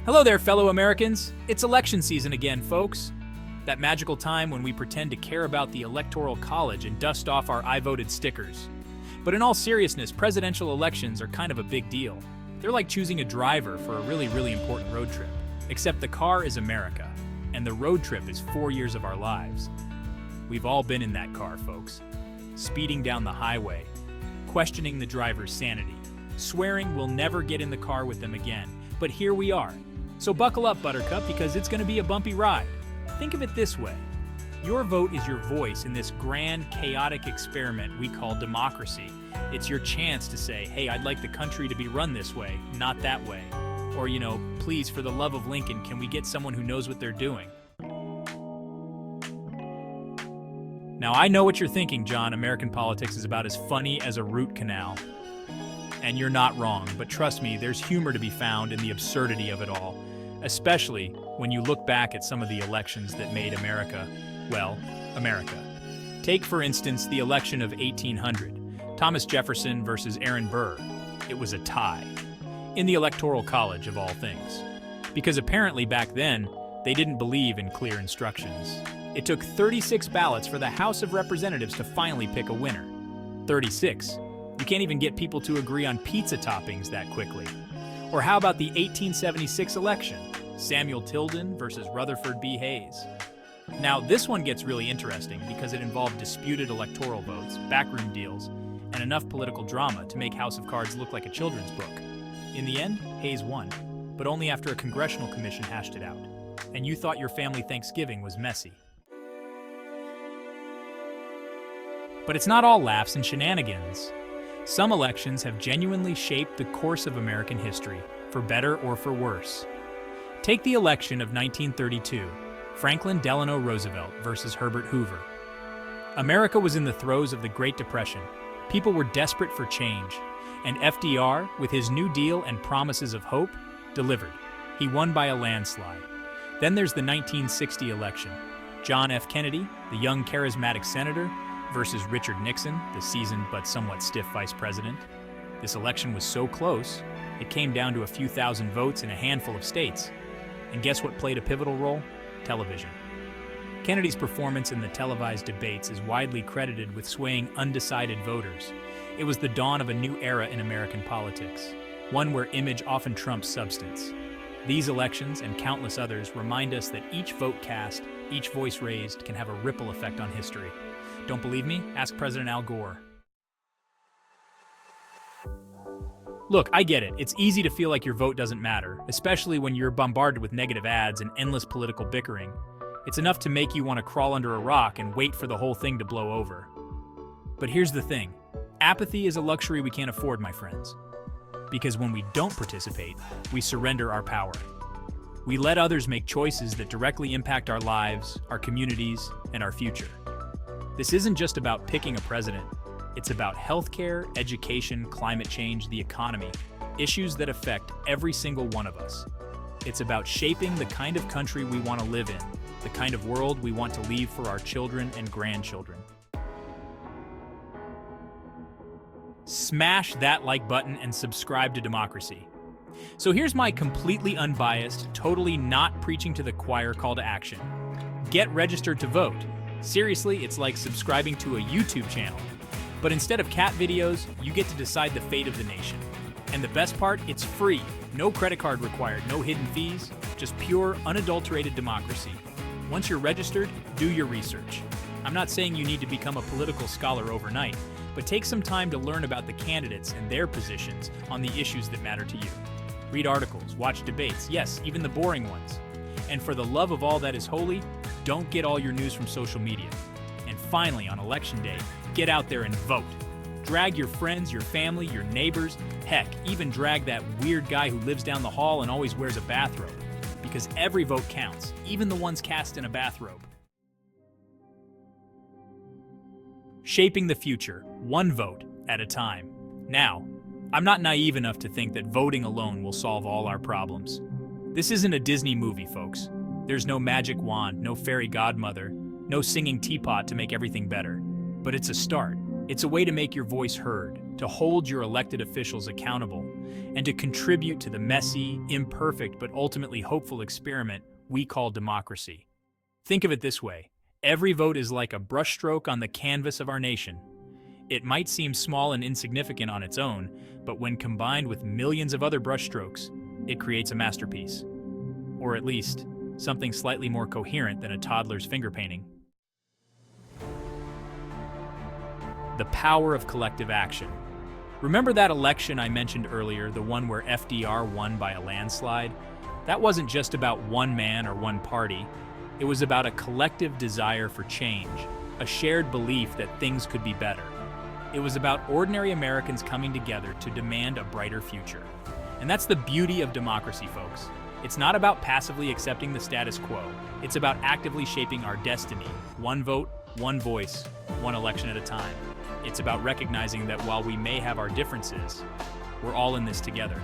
Hello there, fellow Americans. It's election season again, folks. That magical time when we pretend to care about the Electoral College and dust off our I voted stickers. But in all seriousness, presidential elections are kind of a big deal. They're like choosing a driver for a really important road trip. Except the car is America, and the road trip is 4 years of our lives. We've all been in that car, folks. Speeding down the highway, questioning the driver's sanity, swearing we'll never get in the car with them again. But here we are. So buckle up, Buttercup, because it's going to be a bumpy ride. Think of it this way. Your vote is your voice in this grand, chaotic experiment we call democracy. It's your chance to say, hey, I'd like the country to be run this way, not that way. Or, please, for the love of Lincoln, can we get someone who knows what they're doing? Now, I know what you're thinking, John. American politics is about as funny as a root canal. And you're not wrong, but trust me, there's humor to be found in the absurdity of it all, especially when you look back at some of the elections that made America, well, America. Take, for instance, the election of 1800, Thomas Jefferson versus Aaron Burr. It was a tie. In the Electoral College, of all things. Because apparently back then, they didn't believe in clear instructions. It took 36 ballots for the House of Representatives to finally pick a winner. 36. You can't even get people to agree on pizza toppings that quickly. Or how about the 1876 election? Samuel Tilden versus Rutherford B. Hayes. Now, this one gets really interesting because it involved disputed electoral votes, backroom deals, and enough political drama to make House of Cards look like a children's book. In the end, Hayes won, but only after a congressional commission hashed it out. And you thought your family Thanksgiving was messy. But it's not all laughs and shenanigans. Some elections have genuinely shaped the course of American history, for better or for worse. Take the election of 1932, Franklin Delano Roosevelt versus Herbert Hoover. America was in the throes of the Great Depression. People were desperate for change. And FDR, with his New Deal and promises of hope, delivered. He won by a landslide. Then there's the 1960 election. John F. Kennedy, the young charismatic senator, versus Richard Nixon, the seasoned but somewhat stiff vice president. This election was so close, it came down to a few thousand votes in a handful of states. And guess what played a pivotal role? Television. Kennedy's performance in the televised debates is widely credited with swaying undecided voters. It was the dawn of a new era in American politics, one where image often trumps substance. These elections and countless others remind us that each vote cast, each voice raised, can have a ripple effect on history. Don't believe me? Ask President Al Gore. Look, I get it. It's easy to feel like your vote doesn't matter, especially when you're bombarded with negative ads and endless political bickering. It's enough to make you want to crawl under a rock and wait for the whole thing to blow over. But here's the thing. Apathy is a luxury we can't afford, my friends. Because when we don't participate, we surrender our power. We let others make choices that directly impact our lives, our communities, and our future. This isn't just about picking a president. It's about healthcare, education, climate change, the economy, issues that affect every single one of us. It's about shaping the kind of country we want to live in, the kind of world we want to leave for our children and grandchildren. Smash that like button and subscribe to democracy. So here's my completely unbiased, totally not preaching to the choir call to action. Get registered to vote. Seriously, it's like subscribing to a YouTube channel. But instead of cat videos, you get to decide the fate of the nation. And the best part, it's free. No credit card required, no hidden fees, just pure, unadulterated democracy. Once you're registered, do your research. I'm not saying you need to become a political scholar overnight, but take some time to learn about the candidates and their positions on the issues that matter to you. Read articles, watch debates, yes, even the boring ones. And for the love of all that is holy, don't get all your news from social media. And finally, on election day, get out there and vote. Drag your friends, your family, your neighbors, heck, even drag that weird guy who lives down the hall and always wears a bathrobe. Because every vote counts, even the ones cast in a bathrobe. Shaping the future, one vote at a time. Now, I'm not naive enough to think that voting alone will solve all our problems. This isn't a Disney movie, folks. There's no magic wand, no fairy godmother, no singing teapot to make everything better. But it's a start. It's a way to make your voice heard, to hold your elected officials accountable, and to contribute to the messy, imperfect, but ultimately hopeful experiment we call democracy. Think of it this way. Every vote is like a brushstroke on the canvas of our nation. It might seem small and insignificant on its own, but when combined with millions of other brushstrokes, it creates a masterpiece. Or at least, something slightly more coherent than a toddler's finger painting. The power of collective action. Remember that election I mentioned earlier, the one where FDR won by a landslide? That wasn't just about one man or one party. It was about a collective desire for change, a shared belief that things could be better. It was about ordinary Americans coming together to demand a brighter future. And that's the beauty of democracy, folks. It's not about passively accepting the status quo. It's about actively shaping our destiny, one vote, one voice, one election at a time. It's about recognizing that while we may have our differences, we're all in this together.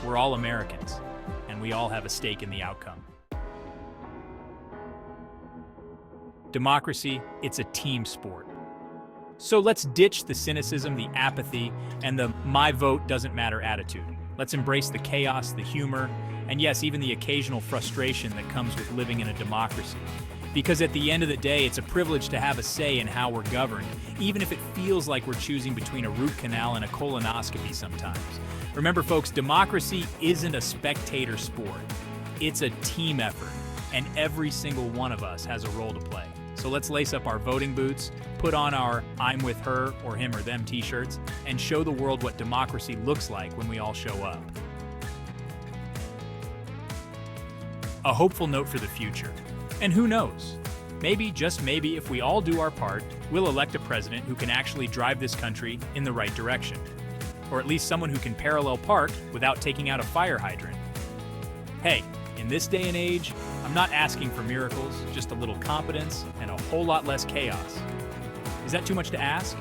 We're all Americans, and we all have a stake in the outcome. Democracy, it's a team sport. So let's ditch the cynicism, the apathy, and the "my vote doesn't matter" attitude. Let's embrace the chaos, the humor, and yes, even the occasional frustration that comes with living in a democracy. Because at the end of the day, it's a privilege to have a say in how we're governed, even if it feels like we're choosing between a root canal and a colonoscopy sometimes. Remember, folks, democracy isn't a spectator sport. It's a team effort, and every single one of us has a role to play. So let's lace up our voting boots, put on our "I'm with her" or "him" or "them" t-shirts, and show the world what democracy looks like when we all show up. A hopeful note for the future. And who knows? Maybe, just maybe, if we all do our part, we'll elect a president who can actually drive this country in the right direction. Or at least someone who can parallel park without taking out a fire hydrant. Hey, in this day and age, I'm not asking for miracles, just a little competence and a whole lot less chaos. Is that too much to ask?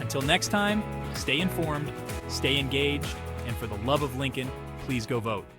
Until next time, stay informed, stay engaged, and for the love of Lincoln, please go vote.